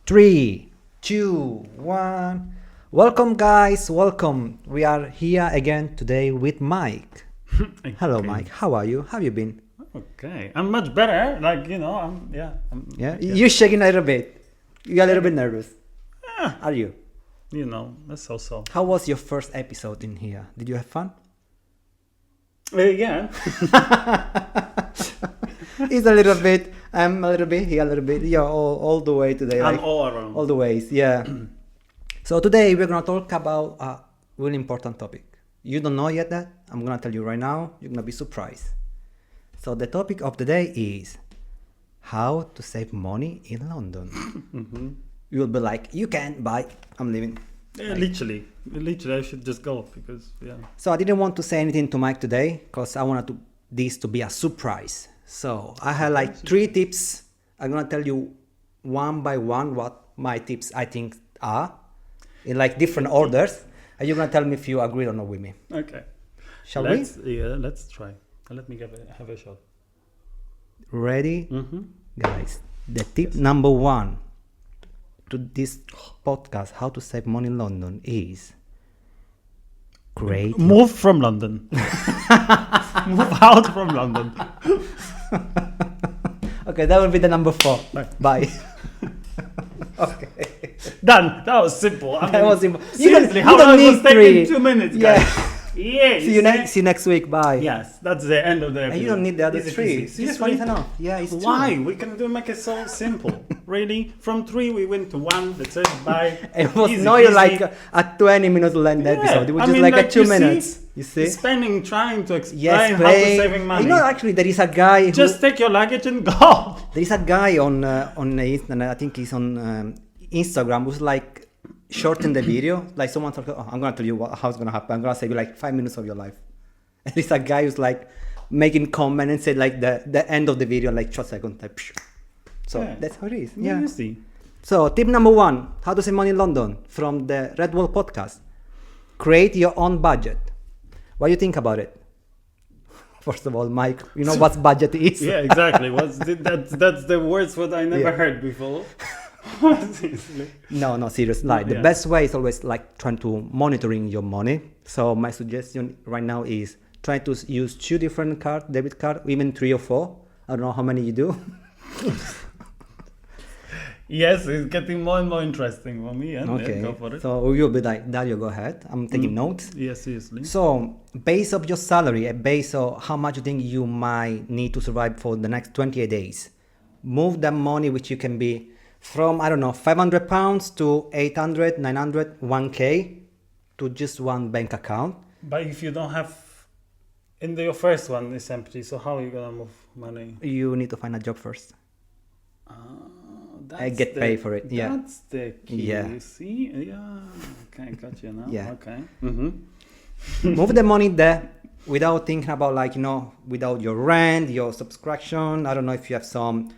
Three, two, one. Welcome, guys. Welcome. We are here again today with Mike. Hello, Mike. How are you? How have you been? Okay, I'm much better. You're shaking a little bit. You're a little bit nervous. Are you? That's so. How was your first episode in here? Did you have fun? Yeah. It's a little bit. I'm a little bit. He a little bit. Yeah, all the way today. I'm all around. All the ways. Yeah. So today we're gonna talk about a really important topic. You don't know yet that. I'm gonna tell you right now. You're gonna be surprised. So the topic of the day is how to save money in London. Mm-hmm. You will be like, you can't buy. I'm leaving. Yeah, literally, I should just go because So I didn't want to say anything to Mike today because I wanted this to be a surprise. So I had like 3 tips. I'm gonna tell you one by one what my tips I think are in like different orders, and you're gonna tell me if you agree or not with me. Okay. Shall we? Yeah, let's try. Let me have a shot. Ready, Mm-hmm. guys? The tip number 1 to this podcast, how to save money in London, is create. Move from London. Move out from London. Okay, that will be the number 4. Bye. Okay. Done. That was simple. That was simple. Seriously, you how don't long need was taking 3. 2 minutes, Yeah. guys? Yeah. See you next week. Bye. Yes, that's the end of the episode. And you don't need the other Easy 3. peasy. It's just Seriously? one enough. Yeah, it's 2. Why? We can make it so simple. Really? From 3 we went to 1. That's it. Bye. It was Easy not peasy. like a 20 minutes length episode. It was just like a 2 minutes. You see? Spending trying to explain Yes, how to saving money. You know, actually, there is a guy who... Just take your luggage and go. There is a guy on the internet, I think he's on Instagram, who's like shorten the video. Like someone's like, oh, I'm going to tell you how it's going to happen. I'm going to save you like 5 minutes of your life. And there's a guy who's like making comment and said like the end of the video, like 2 seconds. Like, psh. So that's how it is. Yeah. You see. So tip number 1, how to save money in London from the Red Wall podcast. Create your own budget. What do you think about it? First of all, Mike, you know what budget is? Yeah, exactly. That's the words what I never heard before. Seriously. No, seriously. Like, the best way is always like trying to monitoring your money. So my suggestion right now is try to use 2 different debit card, even 3 or 4. I don't know how many you do. Yes, it's getting more and more interesting for me. And Okay. go for it. So you'll be like, Dario, go ahead. I'm taking notes. Yes, seriously. So based of your salary and based on how much you think you might need to survive for the next 28 days, move that money, which you can be from, I don't know, £500 to 800, 900, 1K to just one bank account. But if you don't have, your first one is empty, so how are you gonna move money? You need to find a job first. I get paid for it. Yeah. That's the key. Yeah. You see? Yeah. Okay, got you now. Yeah. Okay. Mm-hmm. Move the money there without thinking about without your rent, your subscription. I don't know if you have some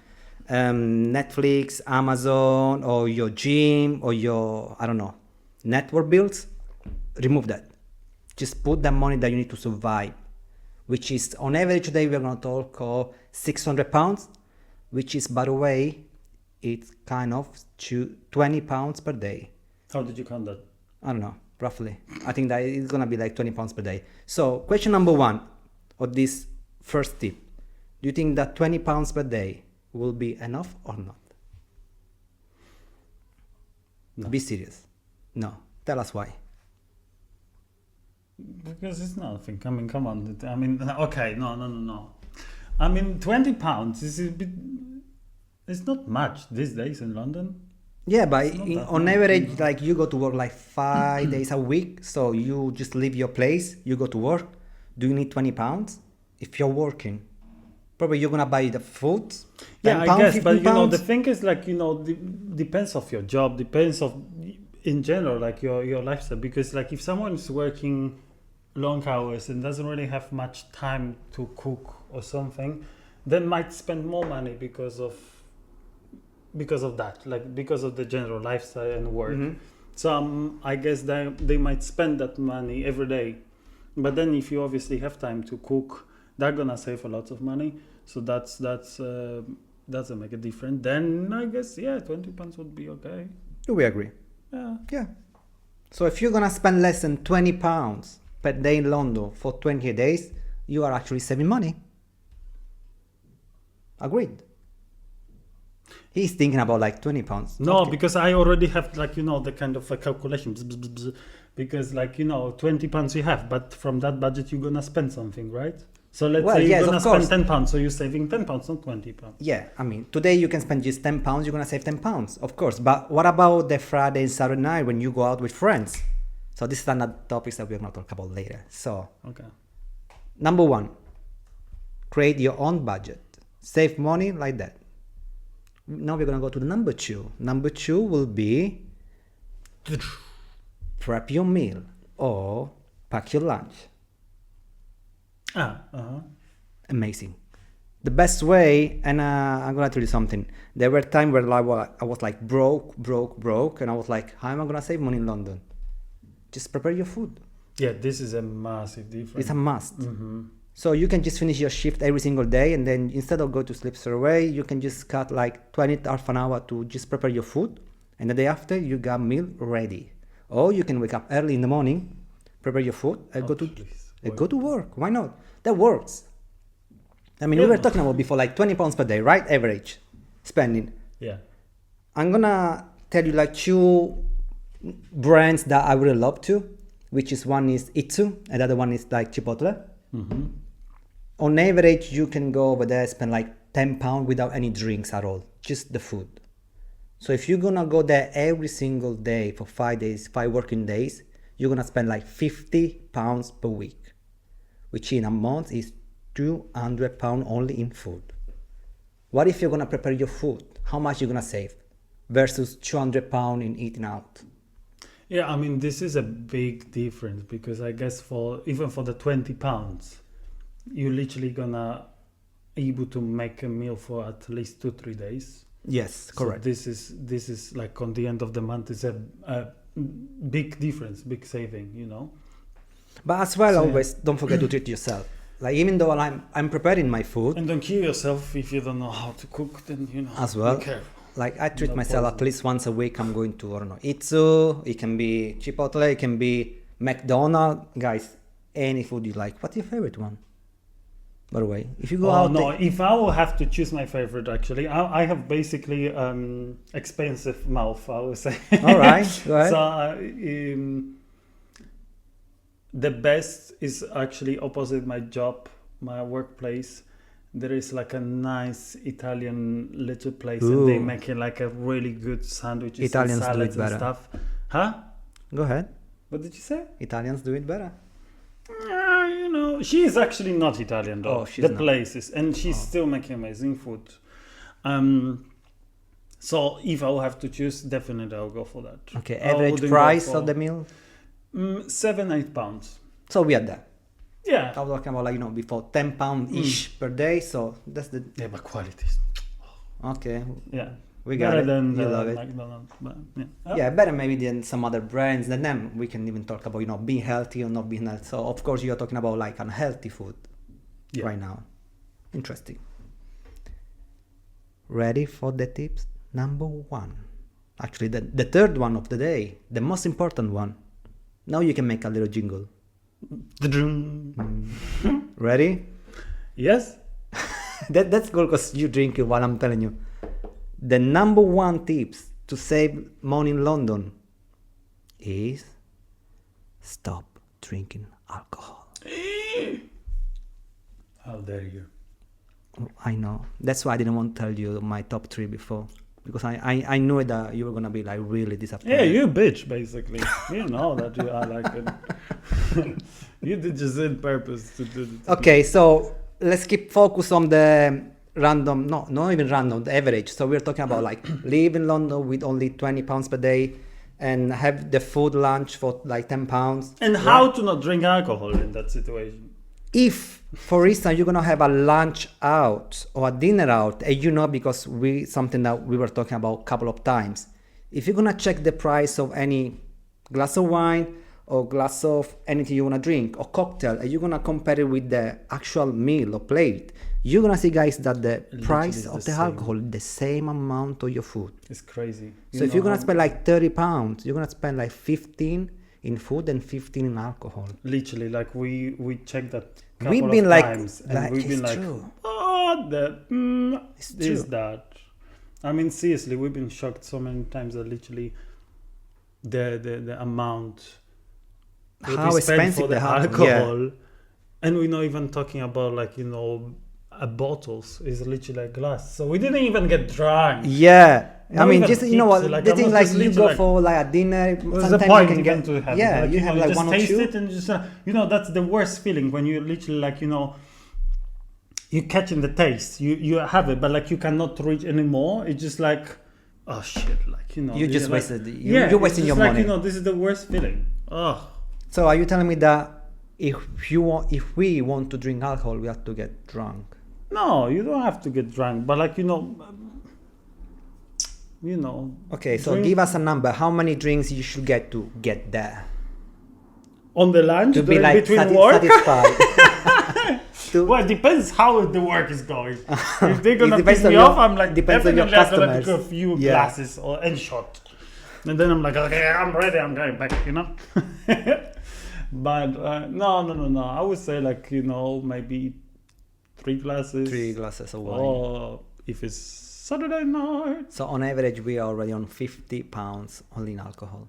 Netflix, Amazon, or your gym, or your, I don't know, network bills. Remove that. Just put the money that you need to survive, which is on average today we're going to talk of £600, which is, by the way, it's kind of £20 per day. How did you count that? I don't know, roughly. I think that it's going to be like £20 per day. So question number 1 of this first tip. Do you think that £20 per day will be enough or not? No. Be serious. No. Tell us why. Because it's nothing. I mean, come on. I mean, okay, no. I mean, £20 is a bit. It's not much these days in London. Yeah, but on average, no. like you go to work like 5 days a week. So you just leave your place, you go to work. Do you need £20? If you're working, probably you're going to buy the food. Yeah, I £10, guess. But, £15. the thing is, like, depends of your job, depends of, in general, like your lifestyle. Because, like, if someone is working long hours and doesn't really have much time to cook or something, then might spend more money because of that, like because of the general lifestyle and work. Mm-hmm. So I guess they might spend that money every day, but then if you obviously have time to cook, they're gonna save a lot of money. So that's doesn't make a difference, then I guess, yeah, £20 would be okay. Do we agree? Yeah. Yeah. So if you're gonna spend less than £20 per day in London for 20 days, you are actually saving money. Agreed. He's thinking about like £20. No, Okay. because I already have like, the kind of a calculation. Because like, £20 you have, but from that budget you're gonna spend something, right? So let's say you're gonna spend £10, so you're saving £10, not £20. Yeah, I mean, today you can spend just £10, you're gonna save £10, of course. But what about the Friday and Saturday night when you go out with friends? So this is another topic that we're gonna talk about later. So, Okay. number 1, create your own budget. Save money like that. Now we're gonna go to the number 2. Number 2 will be prep your meal or pack your lunch. Amazing. The best way, and I'm gonna tell you something. There were times where I was like broke, and I was like, how am I gonna save money in London? Just prepare your food. Yeah, this is a massive difference. It's a must. So you can just finish your shift every single day, and then instead of go to sleep straight away, you can just cut like 20 half an hour to just prepare your food, and the day after you got meal ready. Or you can wake up early in the morning, prepare your food, and go to work. Why not? That works. I mean, we were talking about before like £20 per day, right? Average spending. Yeah. I'm gonna tell you like 2 brands that I really love to, which is one is EP2 and the other one is like Chipotle. On average, you can go over there, spend like £10 without any drinks at all, just the food. So if you're gonna go there every single day for 5 days, 5 working days, you're gonna spend like £50 per week, which in a month is £200 only in food. What if you're gonna prepare your food? How much you're gonna save versus £200 in eating out? Yeah, I mean, this is a big difference because I guess even for the £20, you're literally gonna able to make a meal for at least 2-3 days. Yes, correct. So this is like on the end of the month is a big difference, big saving, But as well, always don't forget to treat yourself. Like even though I'm preparing my food, and don't kill yourself if you don't know how to cook. Then as well. Be careful. Like I treat myself at least once a week. I'm going to, I don't know, EP2. It can be Chipotle. It can be McDonald's. Guys, any food you like. What's your favorite one? By the way, if you go out, if I will have to choose my favorite, actually, I have basically expensive mouth, I would say. All right, go ahead. So the best is actually opposite my job, my workplace. There is like a nice Italian little place, and they make it like a really good sandwiches, Italians and do it salads better. and stuff. Huh? Go ahead. What did you say? Italians do it better. She is actually not Italian though. Oh, she's not. Place is, and she's still making amazing food. So if I will have to choose, definitely I'll go for that. Okay, average price of the meal? £7-8. So we are there. Yeah. I was talking about like, before £10 ish per day. So that's the. Yeah, but quality. Okay. Yeah. We got better it. than You love it. McDonald's. But, yeah. Yeah, better maybe than some other brands. Then we can even talk about, being healthy or not being healthy. So of course you're talking about like unhealthy food right now. Interesting. Ready for the tips? Number 1. Actually, the third one of the day, the most important one. Now you can make a little jingle. Ready? Yes. That's cool because you drink it while I'm telling you. The number 1 tips to save money in London is stop drinking alcohol. How dare you? I know. That's why I didn't want to tell you my top 3 before. Because I knew that you were going to be like really disappointed. Yeah, you bitch, basically. You know that you are like it. You did just on purpose to do it. Okay, so let's keep focus on the random, no, not even random, the average. So we're talking about like live in London with only £20 per day and have the food lunch for like £10. And how to not drink alcohol in that situation? If, for instance, you're gonna have a lunch out or a dinner out, and because something that we were talking about a couple of times, if you're gonna check the price of any glass of wine or glass of anything you want to drink or cocktail, and you're going to compare it with the actual meal or plate, you're going to see, guys, that the price of the alcohol is the same amount of your food. It's crazy. So if you're going to spend like 30 pounds, you're going to spend like 15 in food and 15 in alcohol. Literally, like we checked that couple We've been of like, times, and we've been it's like, true. oh, that It's is true. that. I mean, seriously, we've been shocked so many times that literally the amount that How we spend expensive for the the alcohol, alcohol, and we're not even talking about like bottles. Is literally a glass. So we didn't even get drunk. Yeah. I Not mean, even just, you know what, tips, like, the I thing was like just you literally go like- for like a dinner, What's sometimes the point you can even get, to have yeah, it? you have like just one or taste two. it and just that's the worst feeling when you literally like you catching the taste, you have it, but like you cannot reach anymore. It's just like, oh shit, like You just like, wasted, yeah, you're it's wasting just your like, money. this is the worst feeling. Oh, So are you telling me that if we want to drink alcohol, we have to get drunk? no, you don't have to get drunk, but like Okay, so drink- give us a number. How many drinks you should get to get there? on the lunch To be like between work. satisfied. Well, it depends how the work is going. If they're gonna It piss depends on me your- off, I'm like depends on your definitely I'm gonna customers. take a few Yeah. glasses and shot, and then I'm like, okay, I'm ready. I'm going back. But no. I would say like maybe 3 glasses. 3 glasses of wine. Or if it's Saturday night. So on average, we are already on 50 pounds only in alcohol.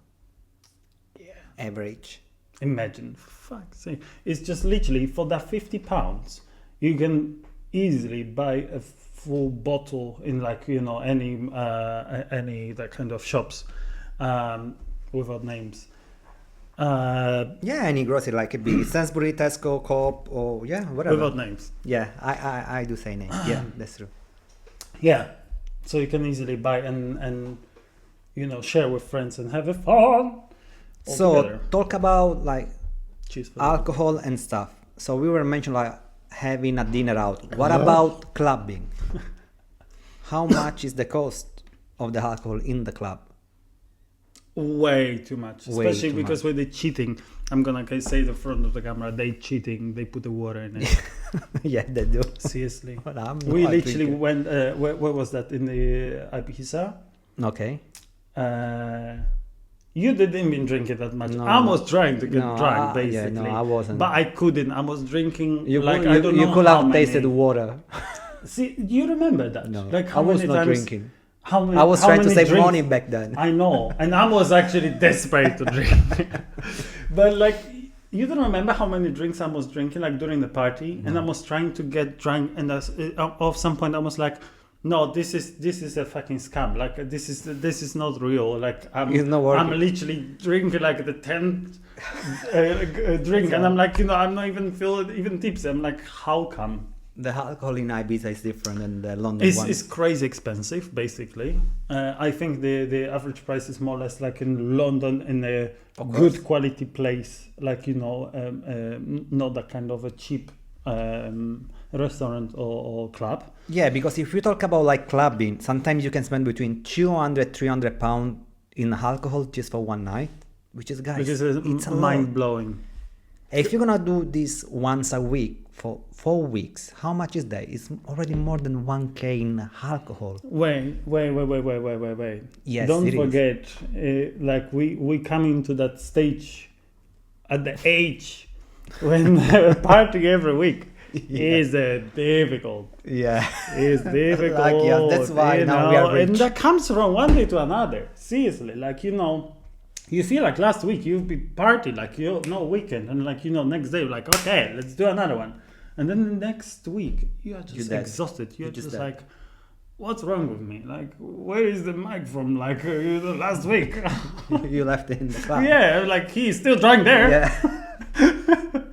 Yeah. Average. Imagine, for fuck's sake. It's just literally for that £50, you can easily buy a full bottle in like any that kind of shops, without names. Yeah, any grocery, like it be Sainsbury, Tesco, Coop, or yeah, whatever. Without names. Yeah, I do say name. Yeah, that's true. Yeah, so you can easily buy and share with friends and have a fun. So altogether. talk about like Cheers for that. alcohol and stuff. So we were mentioning like having a dinner out. What about clubbing? How much is the cost of the alcohol in the club? Way too much, Way especially too because when they're cheating, I'm gonna say the front of the camera, they cheating, they put the water in it. Yeah, they do. Seriously. Well, I'm We not literally drinking. went, where was that, in the Ibiza? Okay. You didn't even drink it that much. No, I was trying to get no, drunk, yeah, basically. no, I wasn't. But I couldn't. I was drinking You like, could, I don't you know could how have tasted many. water. See, do you remember that? No, Like I how was many not times, drinking. How many, I was how trying to many save drinks- money back then. I know, and I was actually desperate to drink. But like, you don't remember how many drinks I was drinking like during the party, and I was trying to get drunk, and at some point I was like, no, this is a fucking scam. Like this is not real. Like It's not working. I'm literally drinking like the 10th drink, and I'm like, I'm not even feeling even tipsy. I'm like, how come? The alcohol in Ibiza is different than the London one. It's crazy expensive, basically. I think the average price is more or less like in London in a Of good course. quality place, like not that kind of a cheap restaurant or club. Yeah, because if you talk about like clubbing, sometimes you can spend between 200-300 pounds in alcohol just for one night, which is, guys, Because it's a lot. mind blowing. If you're gonna do this once a week for 4 weeks, how much is that? It's already more than 1k in alcohol. Wait. Yes, Don't it is. forget, like we come into that stage at the age when partying every week is difficult. Yeah. It's difficult. Like, yeah, that's why you now we are know, and rich. that comes from one day to another. Seriously, like you feel like last week you've been party like no weekend, and like next day like okay, let's do another one, and then the next week you are You're just dead. exhausted. You're You're just just dead. like, what's wrong with me? Like, where is the mic from? Like last week? You left it in the club. Yeah, like he's still drunk there. Yeah.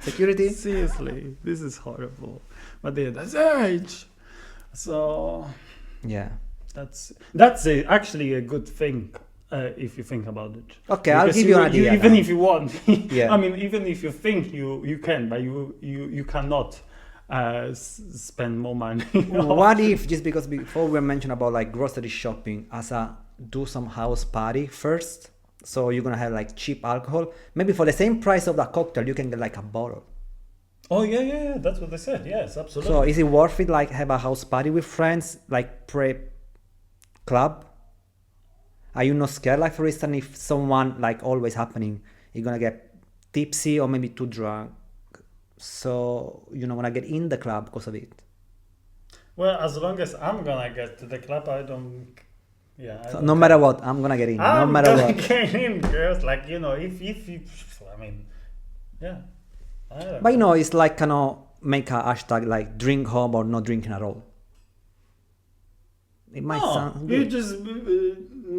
Security. Seriously, this is horrible. But yeah, that's age. So Yeah. that's actually a good thing if you think about it. Okay, I'll Because give you an idea. even now. if you want, Yeah. I mean, even if you think you can, but you cannot spend more money. What if, just because before we mentioned about like grocery shopping, as a do some house party first, so you're gonna have like cheap alcohol. Maybe for the same price of the cocktail, you can get like a bottle. Oh yeah. That's what they said. Yes, absolutely. So is it worth it? Like have a house party with friends, like pre-club? Are you not scared? Like for instance, if someone like always happening, you're gonna get tipsy or maybe too drunk, so you don't wanna get in the club because of it. Well, as long as I'm gonna get to the club, I don't. Yeah. I So don't no care. matter what, I'm gonna get in. No matter gonna what. get in, girls. Like if you, I mean, yeah. I don't But know. it's like make a hashtag like drink home or not drinking at all. It might No, sound you good. just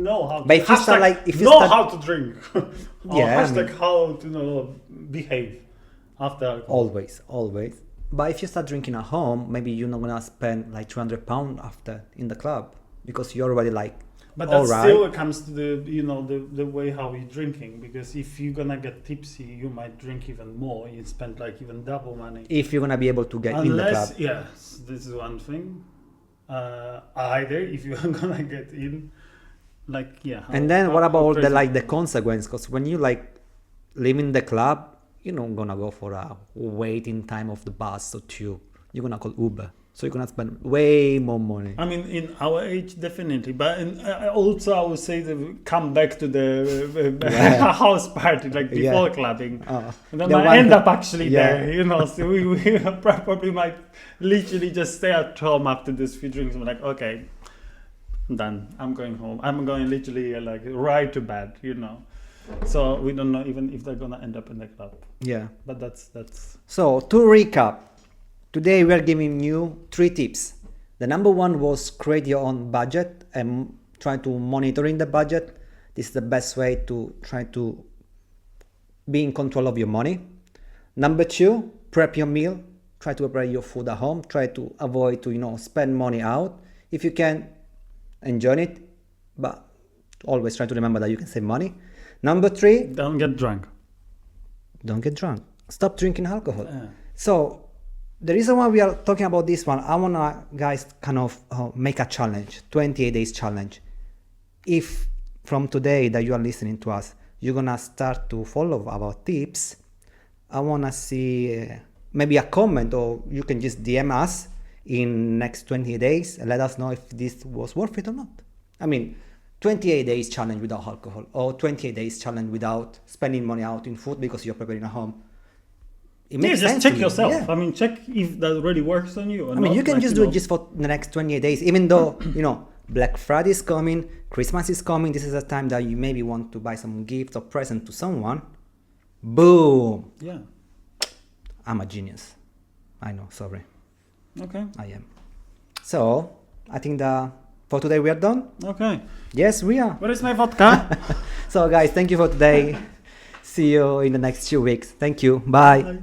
know how. But if you start hashtag like if you know start how to drink. Or Yeah, I hashtag mean- how to behave after alcohol. always. But if you start drinking at home, maybe you're not gonna spend like £200 after in the club because you're already like But that all right. still comes to the way how you're drinking, because if you're gonna get tipsy, you might drink even more. You spend like even double money. If you're gonna be able to get in the club. Yes, this is one thing. Either if you're gonna get in, like And then what about all the crazy- like the consequence? Because when you like live in the club, you're not gonna go for a waiting time of the bus or tube. You're gonna call Uber, so you're gonna spend way more money. I mean, in our age, definitely. But also, I would say that we come back to the Yeah. house party, like Yeah. before clubbing. Oh, And then the I one- end up actually Yeah. there, so we probably might literally just stay at home after this few drinks. I'm like, okay, I'm done. I'm going home. I'm going literally like right to bed. So we don't know even if they're gonna end up in the club. Yeah. But that's So to recap, today we are giving you 3 tips. The number 1 was create your own budget and try to monitoring the budget. This is the best way to try to be in control of your money. Number 2, prep your meal. Try to prepare your food at home. Try to avoid to spend money out. If you can, enjoy it, but always try to remember that you can save money. Number 3, don't get drunk. don't get drunk. Stop drinking alcohol. Yeah. So the reason why we are talking about this one, I want to guys kind of make a challenge, 28 days challenge. If from today that you are listening to us, you're going to start to follow our tips, I want to see maybe a comment, or you can just DM us in next 28 days and let us know if this was worth it or not. I mean, 28 days challenge without alcohol, or 28 days challenge without spending money out in food because you're preparing at home. It makes just sense check to me. yourself. Yeah. I mean, check if that really works on you. Or I mean, not. you can Like, just do it just for the next 28 days, even though, Black Friday is coming, Christmas is coming. This is a time that you maybe want to buy some gift or present to someone. Boom. Yeah. I'm a genius. I know, sorry. Okay. I am. So, I think that for today we are done. Okay. Yes, we are. Where is my vodka? So, guys, thank you for today. See you in the next few weeks. Thank you. Bye. Bye.